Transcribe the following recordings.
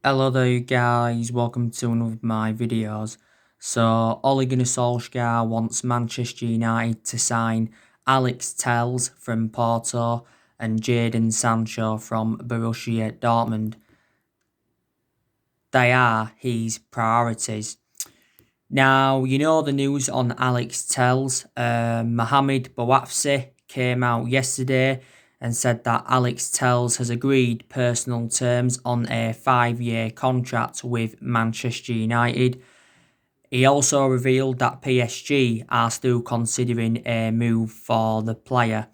Hello there guys, welcome to one of my videos. So Gunnar Solsjaer wants Manchester United to sign Alex Telles from Porto and Jadon Sancho from Borussia Dortmund. They are his priorities. Now, you know the news on Alex Telles. Mohamed Bouafsi came out yesterday and said that Alex Telles has agreed personal terms on a 5-year contract with Manchester United. He also revealed that PSG are still considering a move for the player.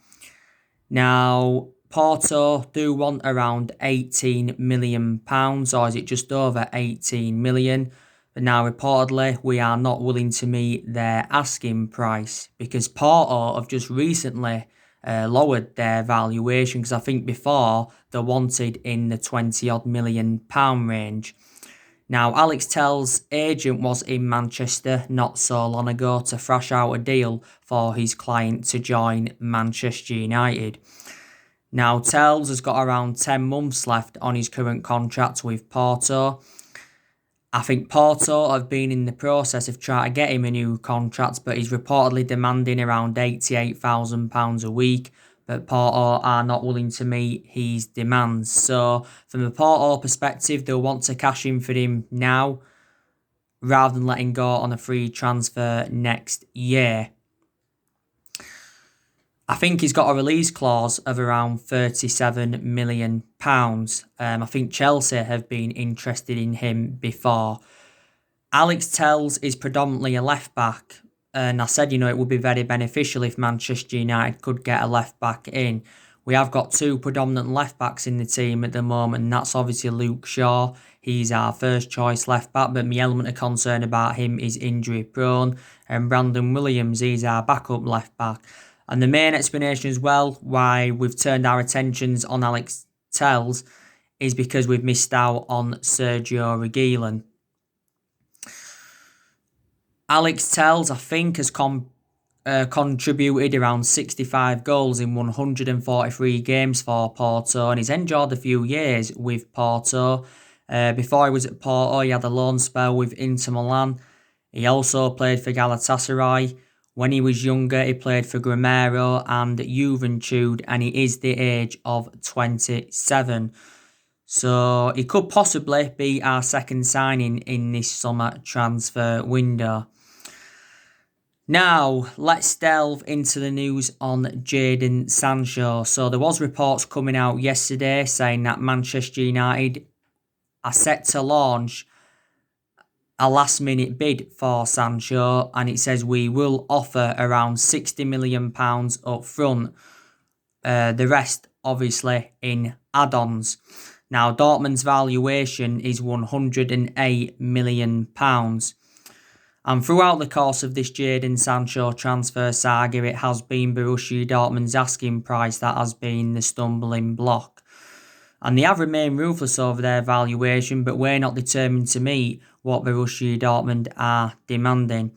Now, Porto do want around £18 million, or is it just over 18 million? But now, reportedly, we are not willing to meet their asking price because Porto have just recently lowered their valuation because I think before they wanted in the 20 odd million pound range. Now, Alex Telles' agent was in Manchester not so long ago to thrash out a deal for his client to join Manchester United. Now, Telles has got around 10 months left on his current contract with Porto. I think Porto have been in the process of trying to get him a new contract, but he's reportedly demanding around £88,000 a week. But Porto are not willing to meet his demands. So, from a Porto perspective, they'll want to cash in for him now rather than letting go on a free transfer next year. I think he's got a release clause of around £37 million. I think Chelsea have been interested in him before. Alex Telles is predominantly a left back. And I said, it would be very beneficial if Manchester United could get a left back in. We have got two predominant left backs in the team at the moment, and that's obviously Luke Shaw. He's our first choice left back, but my element of concern about him is injury prone. And Brandon Williams, he's our backup left back. And the main explanation as well why we've turned our attentions on Alex Telles is because we've missed out on Sergio Reguilon. Alex Telles, I think, has contributed around 65 goals in 143 games for Porto, and he's enjoyed a few years with Porto. Before he was at Porto, he had a loan spell with Inter Milan. He also played for Galatasaray. When he was younger, he played for Grêmio and Juventude, and he is the age of 27. So he could possibly be our second signing in this summer transfer window. Now, let's delve into the news on Jadon Sancho. So there was reports coming out yesterday saying that Manchester United are set to launch a last-minute bid for Sancho, and it says we will offer around £60 million up front. The rest, obviously, in add-ons. Now, Dortmund's valuation is £108 million. And throughout the course of this Jadon Sancho transfer saga, it has been Borussia Dortmund's asking price that has been the stumbling block. And they have remained ruthless over their valuation, but we're not determined to meet what Borussia Dortmund are demanding.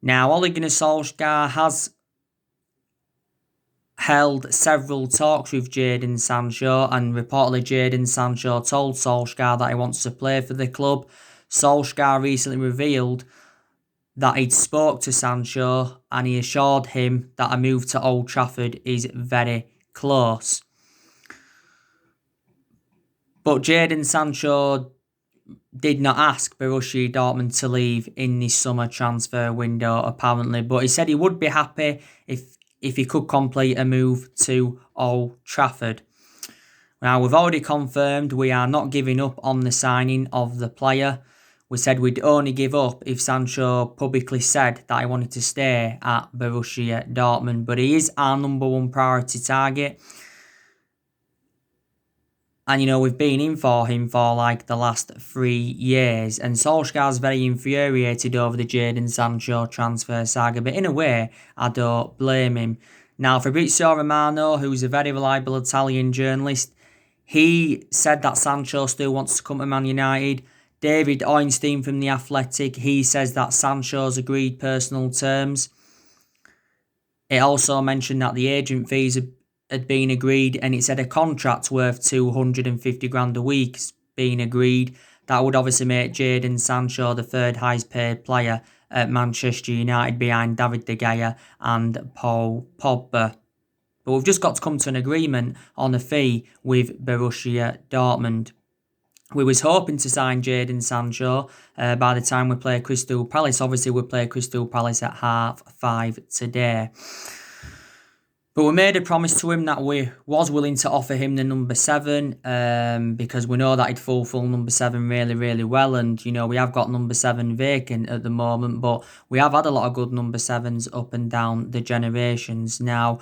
Now, Gunnar Solsjaer has held several talks with Jadon Sancho, and reportedly Jadon Sancho told Solskjaer that he wants to play for the club. Solskjaer recently revealed that he'd spoke to Sancho and he assured him that a move to Old Trafford is very close. But Jadon Sancho did not ask Borussia Dortmund to leave in this summer transfer window, apparently. But he said he would be happy if he could complete a move to Old Trafford. Now, we've already confirmed we are not giving up on the signing of the player. We said we'd only give up if Sancho publicly said that he wanted to stay at Borussia Dortmund. But he is our number one priority target. And, we've been in for him for like the last 3 years. And Solskjaer's very infuriated over the Jadon Sancho transfer saga. But in a way, I don't blame him. Now, Fabrizio Romano, who's a very reliable Italian journalist, he said that Sancho still wants to come to Man United. David Ornstein from The Athletic, he says that Sancho's agreed personal terms. It also mentioned that the agent fees had been agreed, and it said a contract worth 250 grand a week been agreed. That would obviously make Jadon Sancho the third highest paid player at Manchester United behind David De Gea and Paul Pogba. But we've just got to come to an agreement on a fee with Borussia Dortmund. We was hoping to sign Jadon Sancho by the time we play Crystal Palace. Obviously, we play Crystal Palace at 5:30 today. But we made a promise to him that we was willing to offer him the number 7 because we know that he'd fulfill number 7 really, really well. And, we have got number 7 vacant at the moment, but we have had a lot of good number 7s up and down the generations. Now,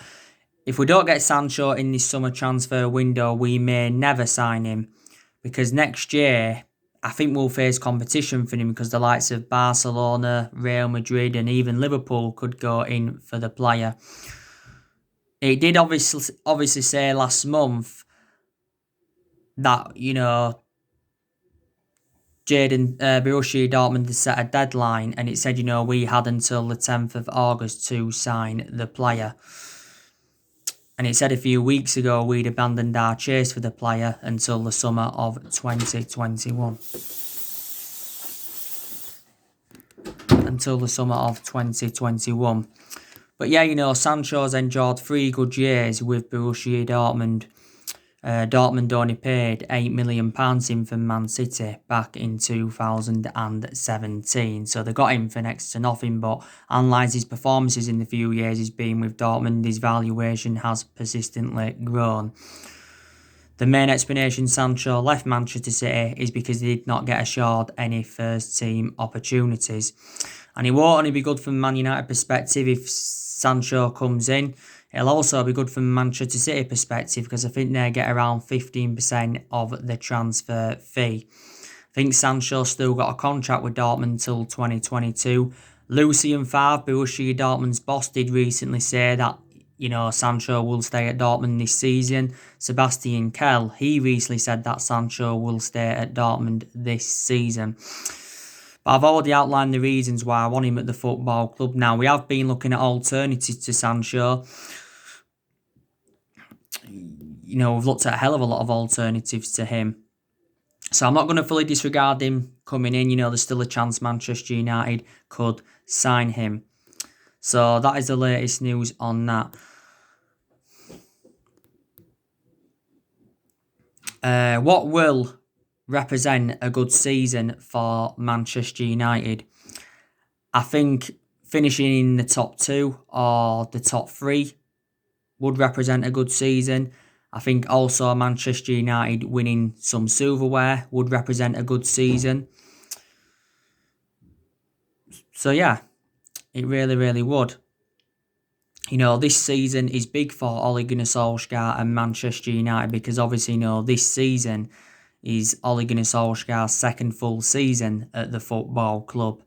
if we don't get Sancho in this summer transfer window, we may never sign him because next year, I think we'll face competition for him because the likes of Barcelona, Real Madrid and even Liverpool could go in for the player. It did obviously say last month that, Borussia Dortmund had set a deadline and it said, we had until the 10th of August to sign the player. And it said a few weeks ago we'd abandoned our chase for the player until the summer of 2021. Until the summer of 2021. But yeah, Sancho's enjoyed 3 good years with Borussia Dortmund. Dortmund only paid £8 million in for Man City back in 2017. So they got him for next to nothing, but analyse his performances in the few years he's been with Dortmund, his valuation has persistently grown. The main explanation Sancho left Manchester City is because he did not get assured any first team opportunities. And it won't only be good from Man United perspective if Sancho comes in. It'll also be good from Manchester City perspective because I think they get around 15% of the transfer fee. I think Sancho's still got a contract with Dortmund till 2022. Lucien Favre, Borussia Dortmund's boss, did recently say that, Sancho will stay at Dortmund this season. Sebastian Kell, he recently said that Sancho will stay at Dortmund this season. But I've already outlined the reasons why I want him at the football club. Now, we have been looking at alternatives to Sancho. We've looked at a hell of a lot of alternatives to him. So I'm not going to fully disregard him coming in. There's still a chance Manchester United could sign him. So that is the latest news on that. What will represent a good season for Manchester United? I think finishing in the top 2 or the top 3 would represent a good season. I think also Manchester United winning some silverware would represent a good season. So yeah, it really, really would. This season is big for Ole Gunnar Solskjaer and Manchester United because obviously, this season is Ole Gunnar Solskjaer's second full season at the football club.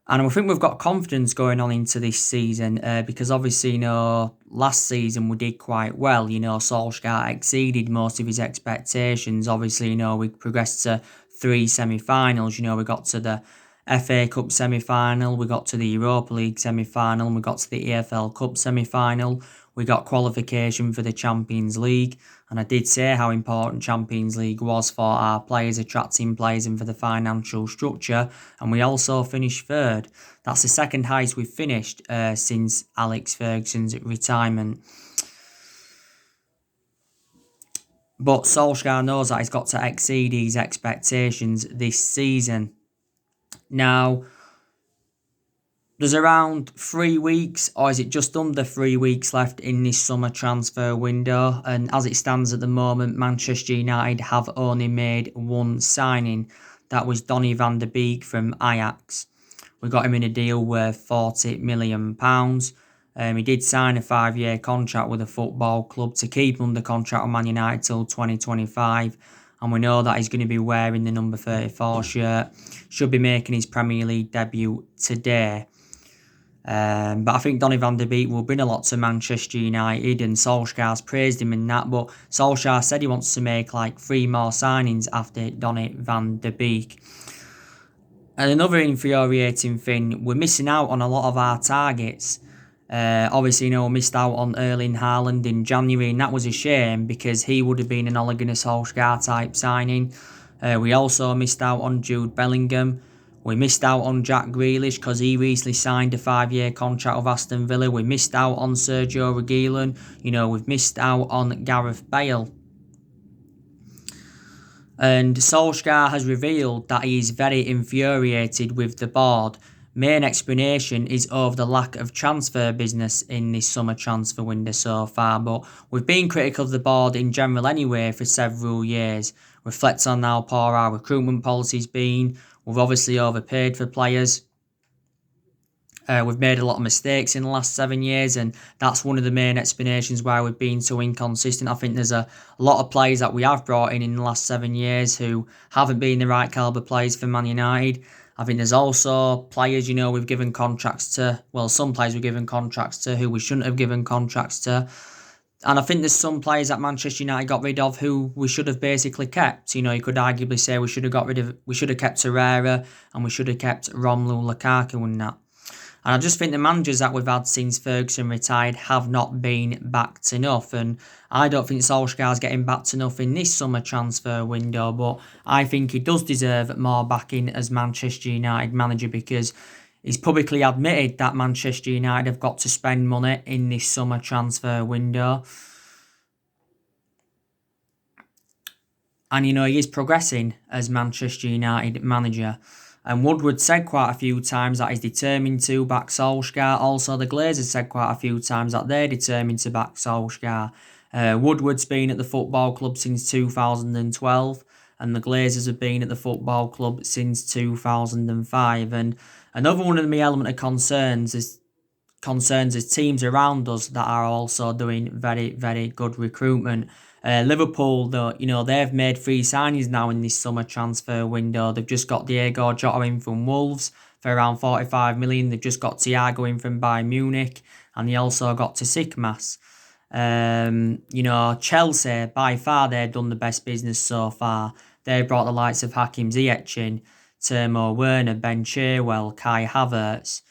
And I think we've got confidence going on into this season because obviously, last season we did quite well. Solskjaer exceeded most of his expectations. Obviously, we progressed to 3 semi-finals. We got to the FA Cup semi-final, we got to the Europa League semi-final, and we got to the EFL Cup semi-final. We got qualification for the Champions League. And I did say how important Champions League was for our players, attracting players and for the financial structure. And we also finished 3rd. That's the second highest we've finished since Alex Ferguson's retirement. But Solskjaer knows that he's got to exceed his expectations this season. Now, there's around 3 weeks, or is it just under 3 weeks left in this summer transfer window? And as it stands at the moment, Manchester United have only made one signing. That was Donny van der Beek from Ajax. We got him in a deal worth £40 million. He did sign a 5-year contract with a football club to keep him under contract with Man United till 2025. And we know that he's going to be wearing the number 34 shirt. Should be making his Premier League debut today. But I think Donny van der Beek will bring a lot to Manchester United, and Solskjaer's praised him in that. But Solskjaer said he wants to make 3 more signings after Donny van der Beek. And another infuriating thing, we're missing out on a lot of our targets. Obviously, we missed out on Erling Haaland in January, and that was a shame because he would have been an Ole Gunnar Solskjaer type signing. We also missed out on Jude Bellingham. We missed out on Jack Grealish because he recently signed a 5-year contract with Aston Villa. We missed out on Sergio Reguilon. We've missed out on Gareth Bale. And Solskjaer has revealed that he is very infuriated with the board. Main explanation is over the lack of transfer business in this summer transfer window so far, but we've been critical of the board in general anyway for several years. Reflects on how poor our recruitment policy's been. We've obviously overpaid for players. We've made a lot of mistakes in the last 7 years, and that's one of the main explanations why we've been so inconsistent. I think there's a lot of players that we have brought in the last 7 years who haven't been the right calibre players for Man United. I think there's also players, we've given contracts to, some players we've given contracts to who we shouldn't have given contracts to. And I think there's some players that Manchester United got rid of who we should have basically kept. You could arguably say we should have kept Herrera and we should have kept Romelu Lukaku and that. And I just think the managers that we've had since Ferguson retired have not been backed enough. And I don't think Solskjaer's getting backed enough in this summer transfer window. But I think he does deserve more backing as Manchester United manager because he's publicly admitted that Manchester United have got to spend money in this summer transfer window. And, he is progressing as Manchester United manager. And Woodward said quite a few times that he's determined to back Solskjaer. Also, the Glazers said quite a few times that they're determined to back Solskjaer. Woodward's been at the football club since 2012, and the Glazers have been at the football club since 2005. And another one of my element of concerns is teams around us that are also doing very, very good recruitment. Liverpool, though, they've made 3 signings now in this summer transfer window. They've just got Diego Jota in from Wolves for around 45 million. They've just got Thiago in from Bayern Munich, and they also got Tsikmas. Chelsea, by far, they've done the best business so far. They brought the likes of Hakim Ziyech in, Timo Werner, Ben Chilwell, Kai Havertz,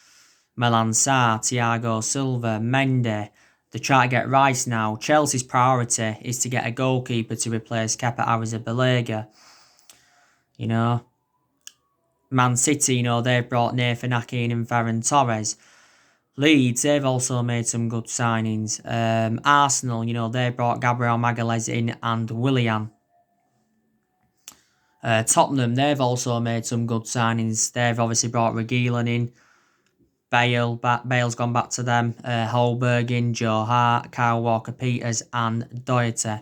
Milan Sarr, Thiago Silva, Mendy. They try to get Rice now. Chelsea's priority is to get a goalkeeper to replace Kepa Arrizabalaga. Man City, they've brought Nathan Ake and Ferran Torres. Leeds, they've also made some good signings. Arsenal, they brought Gabriel Magalhaes in and Willian. Tottenham, they've also made some good signings. They've obviously brought Reguilon in. Bale's gone back to them. Holberg in, Joe Hart, Kyle Walker-Peters and Doherty.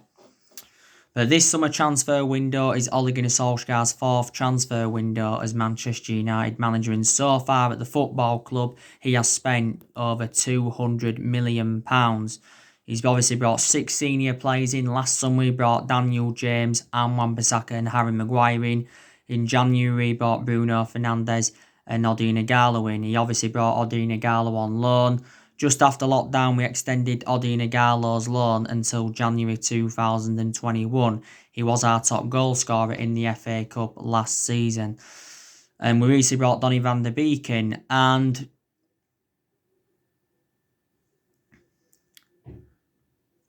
But this summer transfer window is Ole Gunnar Solskjaer's 4th transfer window as Manchester United manager, and so far at the football club he has spent over £200 million. He's obviously brought 6 senior players in. Last summer he brought Daniel James, Wan-Bissaka and Harry Maguire in. In January he brought Bruno Fernandes and Odion Ighalo in. He obviously brought Odion Ighalo on loan. Just after lockdown, we extended Odion Ighalo's loan until January 2021. He was our top goal scorer in the FA Cup last season. And we recently brought Donny van der Beek in. And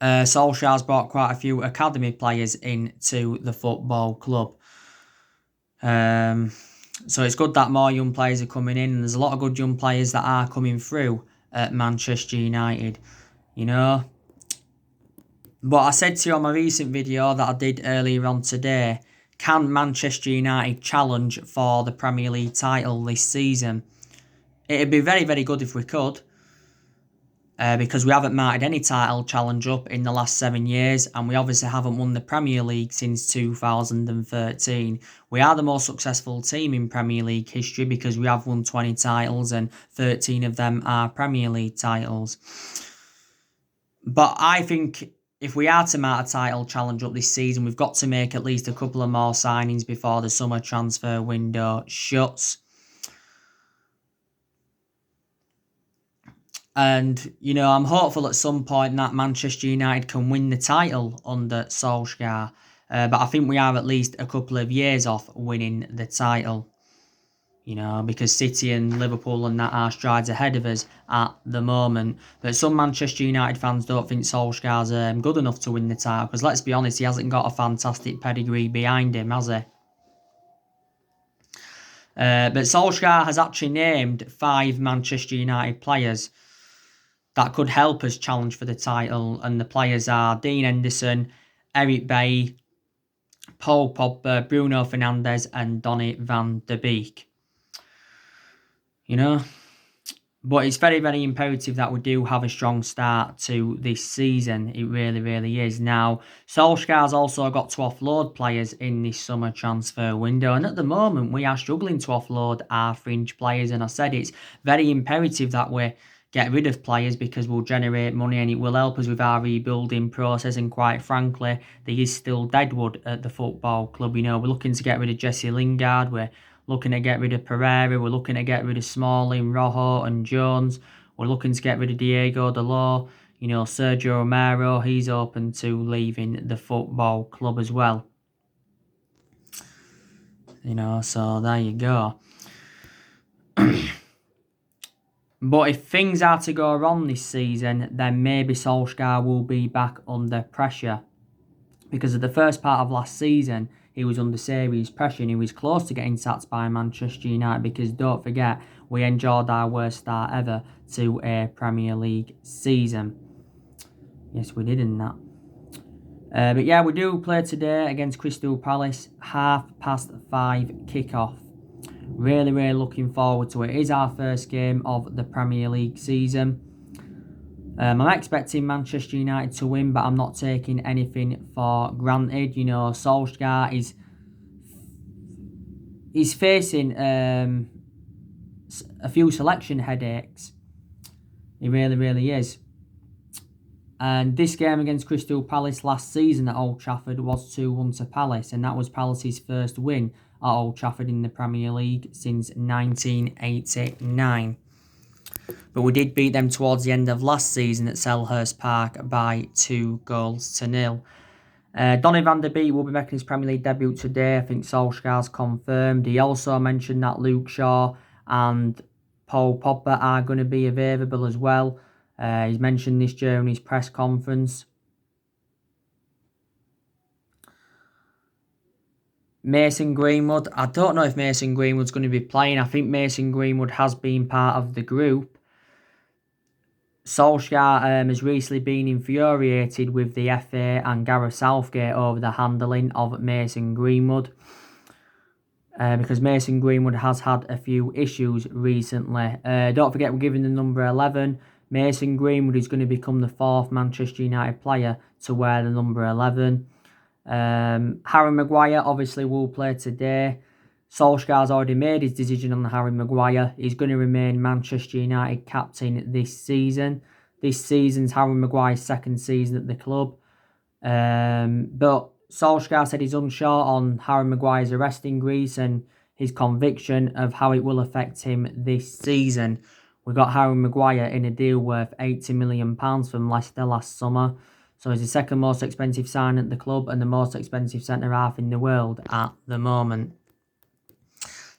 Solskjaer's brought quite a few academy players into the football club. So it's good that more young players are coming in, and there's a lot of good young players that are coming through at Manchester United, But I said to you on my recent video that I did earlier on today, can Manchester United challenge for the Premier League title this season? It'd be very, very good if we could. Because we haven't mounted any title challenge up in the last 7 years, and we obviously haven't won the Premier League since 2013. We are the most successful team in Premier League history because we have won 20 titles and 13 of them are Premier League titles. But I think if we are to mount a title challenge up this season, we've got to make at least a couple of more signings before the summer transfer window shuts. And, I'm hopeful at some point that Manchester United can win the title under Solskjaer. But I think we are at least a couple of years off winning the title. Because City and Liverpool and that are strides ahead of us at the moment. But some Manchester United fans don't think Solskjaer's good enough to win the title. Because let's be honest, he hasn't got a fantastic pedigree behind him, has he? But Solskjaer has actually named 5 Manchester United players that could help us challenge for the title, and the players are Dean Henderson, Eric Bailly, Paul Pogba, Bruno Fernandes, and Donny van de Beek. You know, but it's very, very imperative that we do have a strong start to this season. It really, really is. Now, Solskjaer's also got to offload players in this summer transfer window. And at the moment, we are struggling to offload our fringe players. And I said it's very imperative that we get rid of players because we'll generate money and it will help us with our rebuilding process. And quite frankly, there is still deadwood at the football club. You know, we're looking to get rid of Jesse Lingard. We're looking to get rid of Pereira. We're looking to get rid of Smalling, Rojo and Jones. We're looking to get rid of Diego Dalot. You know, Sergio Romero, he's open to leaving the football club as well. You know, so there you go. But if things are to go wrong this season, then maybe Solskjaer will be back under pressure. Because of the first part of last season, he was under serious pressure and he was close to getting sacked by Manchester United because don't forget, we enjoyed our worst start ever to a Premier League season. Yes, we did in that. But yeah, we do play today against Crystal Palace, 5:30 kick-off. Really, really looking forward to it. It is our first game of the Premier League season. I'm expecting Manchester United to win, but I'm not taking anything for granted. You know, Solskjaer is facing a few selection headaches. He really, really is. And this game against Crystal Palace last season at Old Trafford was 2-1 to Palace, and that was Palace's first win at Old Trafford in the Premier League since 1989. But we did beat them towards the end of last season at Selhurst Park by 2-0. Donny van de Beek will be making his Premier League debut today. I think Solskjaer's confirmed. He also mentioned that Luke Shaw and Paul Pogba are going to be available as well. He's mentioned this during his press conference. Mason Greenwood. I don't know if Mason Greenwood's going to be playing. I think Mason Greenwood has been part of the group. Solskjaer has recently been infuriated with the FA and Gareth Southgate over the handling of Mason Greenwood. Because Mason Greenwood has had a few issues recently. Don't forget, we're giving the number 11. Mason Greenwood is going to become the 4th Manchester United player to wear the number 11. Harry Maguire obviously will play today. Solskjaer's already made his decision on Harry Maguire. He's going to remain Manchester United captain this season. This season's Harry Maguire's 2nd season at the club. But Solskjaer said he's unsure on Harry Maguire's arrest in Greece and his conviction of how it will affect him this season. We got Harry Maguire in a deal worth £80 million from Leicester last summer. So he's the 2nd most expensive sign at the club and the most expensive centre-half in the world at the moment.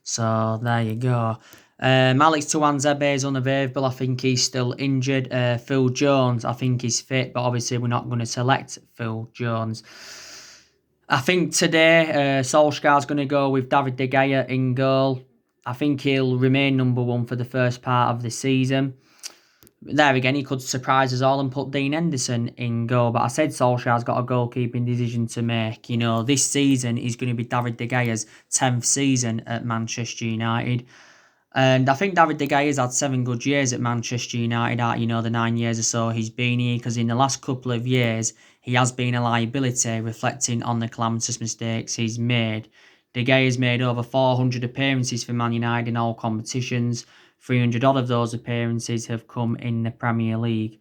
So there you go. Alex Tuanzebe is unavailable. I think he's still injured. Phil Jones, I think he's fit, but obviously we're not going to select Phil Jones. I think today Solskjaer's going to go with David De Gea in goal. I think he'll remain number 1 for the first part of the season. There again, he could surprise us all and put Dean Henderson in goal. But I said Solskjaer's got a goalkeeping decision to make. You know, this season is going to be David De Gea's 10th season at Manchester United. And I think David De Gea's had 7 good years at Manchester United out, you know, the 9 years or so he's been here. Because in the last couple of years, he has been a liability, reflecting on the calamitous mistakes he's made. De Gea has made over 400 appearances for Man United in all competitions. 300 odd of those appearances have come in the Premier League.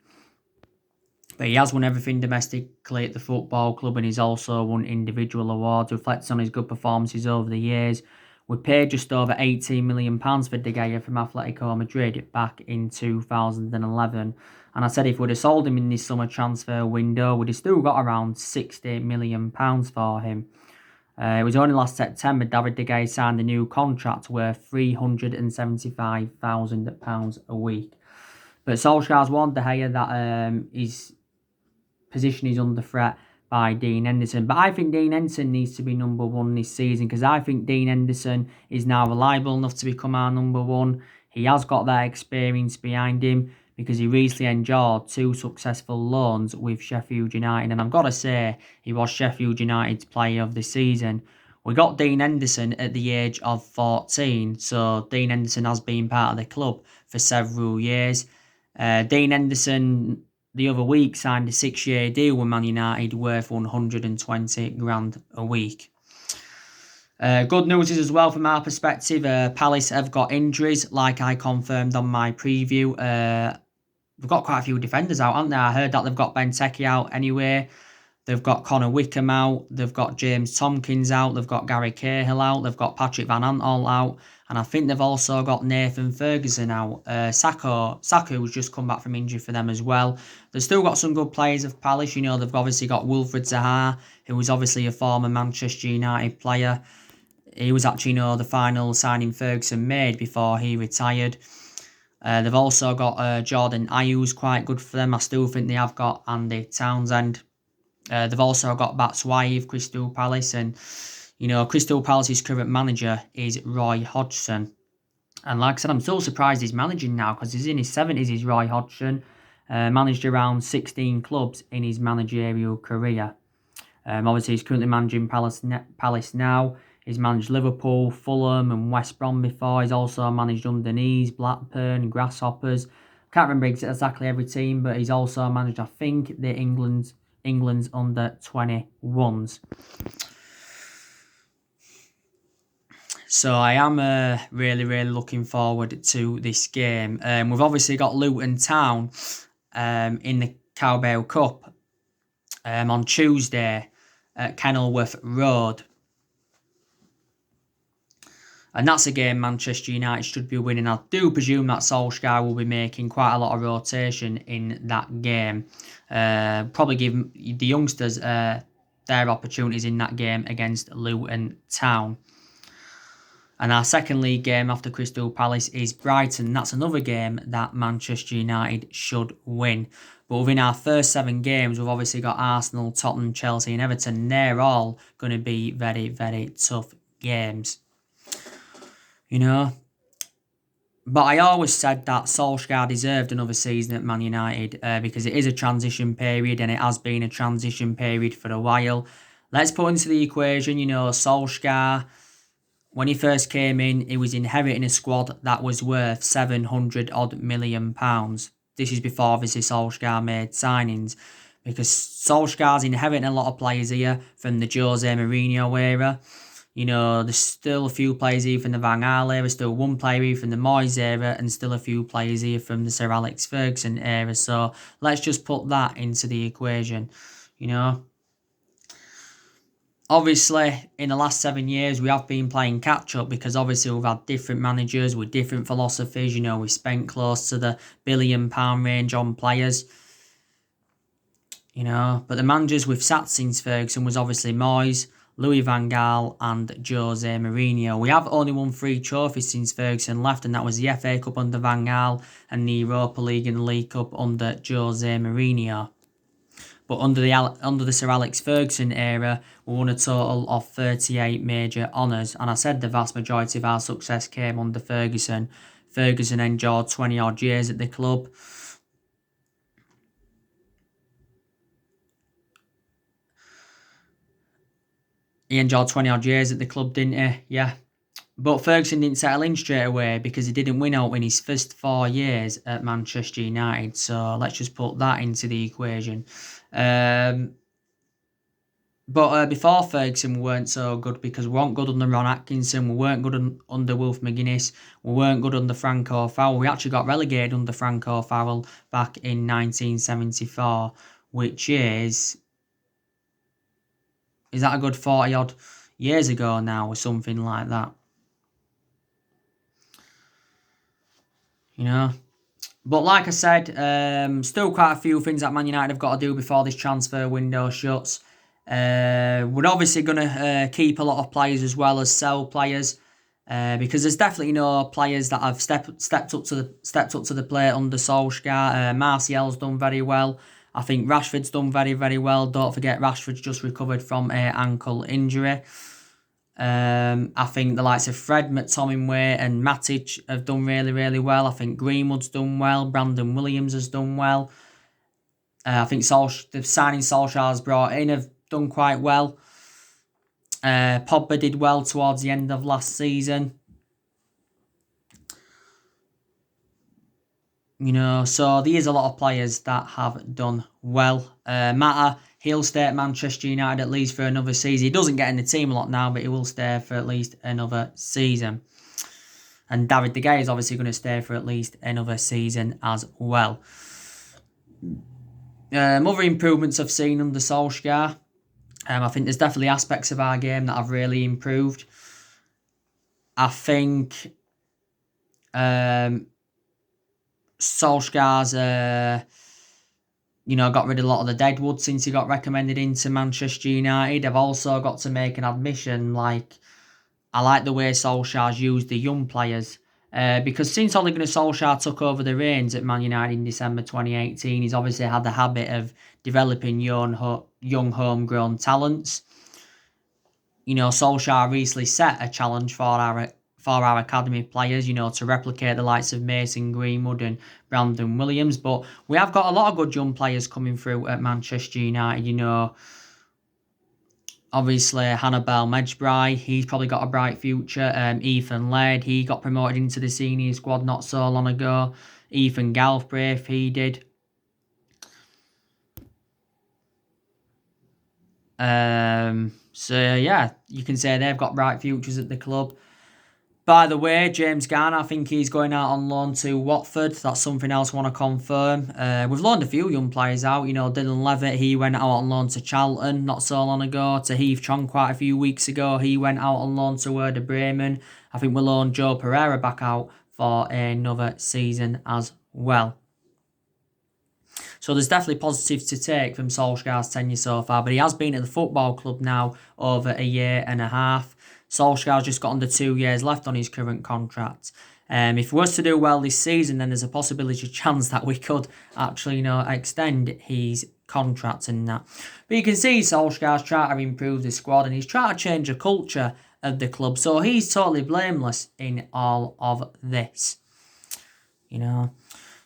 But he has won everything domestically at the football club and he's also won individual awards, reflects on his good performances over the years. We paid just over £18 million for De Gea from Atletico Madrid back in 2011. And I said if we'd have sold him in this summer transfer window, we'd have still got around £60 million for him. It was only last September David De Gea signed a new contract worth £375,000 a week. But Solskjaer's warned De Gea that his position is under threat by Dean Henderson. But I think Dean Henderson needs to be number one this season, because I think Dean Henderson is now reliable enough to become our number one. He has got that experience behind him, because he recently enjoyed 2 successful loans with Sheffield United. And I've got to say, he was Sheffield United's player of the season. We got Dean Henderson at the age of 14, so Dean Henderson has been part of the club for several years. Dean Henderson the other week signed a 6-year deal with Man United worth 120 grand a week. Good news is as well from our perspective, Palace have got injuries, like I confirmed on my preview. They've got quite a few defenders out, haven't they? I heard that they've got Benteke out anyway. They've got Connor Wickham out. They've got James Tompkins out. They've got Gary Cahill out. They've got Patrick Van Aanholt out. And I think they've also got Nathan Ferguson out. Saka who's just come back from injury for them as well. They've still got some good players of Palace. You know, they've obviously got Wilfred Zaha, who was obviously a former Manchester United player. He was actually, the final signing Ferguson made before he retired. They've also got Jordan Ayew, who's quite good for them. I still think they have got Andy Townsend. They've also got Batshuayi of Crystal Palace, and Crystal Palace's current manager is Roy Hodgson. And like I said, I'm still surprised he's managing now, because he's in his 70s. He's Roy Hodgson, managed around 16 clubs in his managerial career. Obviously, he's currently managing Palace now. He's managed Liverpool, Fulham, and West Brom before. He's also managed Underneath, Blackburn, Grasshoppers. Can't remember exactly every team, but he's also managed, I think, the England's under 21s. So I am really, really looking forward to this game. We've obviously got Luton Town in the Carabao Cup on Tuesday at Kenilworth Road. And that's a game Manchester United should be winning. I do presume that Solskjaer will be making quite a lot of rotation in that game. Probably give the youngsters their opportunities in that game against Luton Town. And our second league game after Crystal Palace is Brighton. That's another game that Manchester United should win. But within our first 7 games, we've obviously got Arsenal, Tottenham, Chelsea and Everton. They're all going to be very, very tough games. But I always said that Solskjaer deserved another season at Man United because it is a transition period, and it has been a transition period for a while. Let's put into the equation, Solskjaer, when he first came in, he was inheriting a squad that was worth 700 odd million pounds. This is before obviously Solskjaer made signings, because Solskjaer's inheriting a lot of players here from the Jose Mourinho era. There's still a few players here from the Van Gaal era, still one player here from the Moyes era, and still a few players here from the Sir Alex Ferguson era. So let's just put that into the equation, Obviously, in the last 7 years, we have been playing catch-up, because obviously we've had different managers with different philosophies. We spent close to the £1 billion range on players. But the managers we've sat since Ferguson was obviously Moyes, Louis van Gaal and Jose Mourinho. We have only won 3 trophies since Ferguson left, and that was the FA Cup under Van Gaal and the Europa League and the League Cup under Jose Mourinho. But under the Sir Alex Ferguson era, we won a total of 38 major honours. And I said the vast majority of our success came under Ferguson. Ferguson endured 20 odd years at the club. He enjoyed 20 odd years at the club, didn't he? Yeah. But Ferguson didn't settle in straight away, because he didn't win out in his first 4 years at Manchester United. So let's just put that into the equation. But before Ferguson, we weren't so good, because we weren't good under Ron Atkinson, we weren't good under Wilf McGuinness, we weren't good under Franco Farrell. We actually got relegated under Franco Farrell back in 1974, which is that a good 40 odd years ago now, or something like that? But like I said, still quite a few things that Man United have got to do before this transfer window shuts. We're obviously going to keep a lot of players as well as sell players, because there's definitely players that have stepped up to the plate under Solskjaer. Martial's done very well. I think Rashford's done very, very well. Don't forget, Rashford's just recovered from an ankle injury. I think the likes of Fred, McTominay and Matic have done really, really well. I think Greenwood's done well. Brandon Williams has done well. I think the signing Solskjaer's brought in have done quite well. Pogba did well towards the end of last season. So there's a lot of players that have done well. Mata, he'll stay at Manchester United at least for another season. He doesn't get in the team a lot now, but he will stay for at least another season. And David De Gea is obviously going to stay for at least another season as well. Other improvements I've seen under Solskjaer. I think there's definitely aspects of our game that have really improved. I think Solskjaer's got rid of a lot of the deadwood since he got recommended into Manchester United. I've also got to make an admission, I like the way Solskjaer's used the young players. Because since Ole Gunnar Solskjaer took over the reins at Man United in December 2018, he's obviously had the habit of developing young homegrown talents. Solskjaer recently set a challenge for our academy players, to replicate the likes of Mason Greenwood and Brandon Williams. But we have got a lot of good young players coming through at Manchester United, Obviously, Hannibal Mejbrai, he's probably got a bright future. Ethan Laird, he got promoted into the senior squad not so long ago. Ethan Galbraith, he did. So, yeah, you can say they've got bright futures at the club. By the way, James Garner, I think he's going out on loan to Watford. That's something else I want to confirm. We've loaned a few young players out. Dylan Levitt, he went out on loan to Charlton not so long ago. To Heath Chong quite a few weeks ago. He went out on loan to Werder Bremen. I think we'll loan Joe Pereira back out for another season as well. So there's definitely positives to take from Solskjaer's tenure so far. But he has been at the football club now over a year and a half. Solskjaer's just got under 2 years left on his current contract. If he was to do well this season, then there's a possibility chance that we could actually, extend his contract and that. But you can see Solskjaer's trying to improve the squad and he's trying to change the culture of the club. So he's totally blameless in all of this.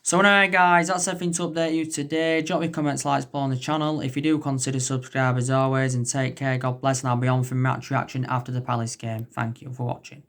So anyway, guys, that's everything to update you today. Drop me comments, likes below on the channel. If you do, consider subscribe as always. And take care, God bless, and I'll be on for match reaction after the Palace game. Thank you for watching.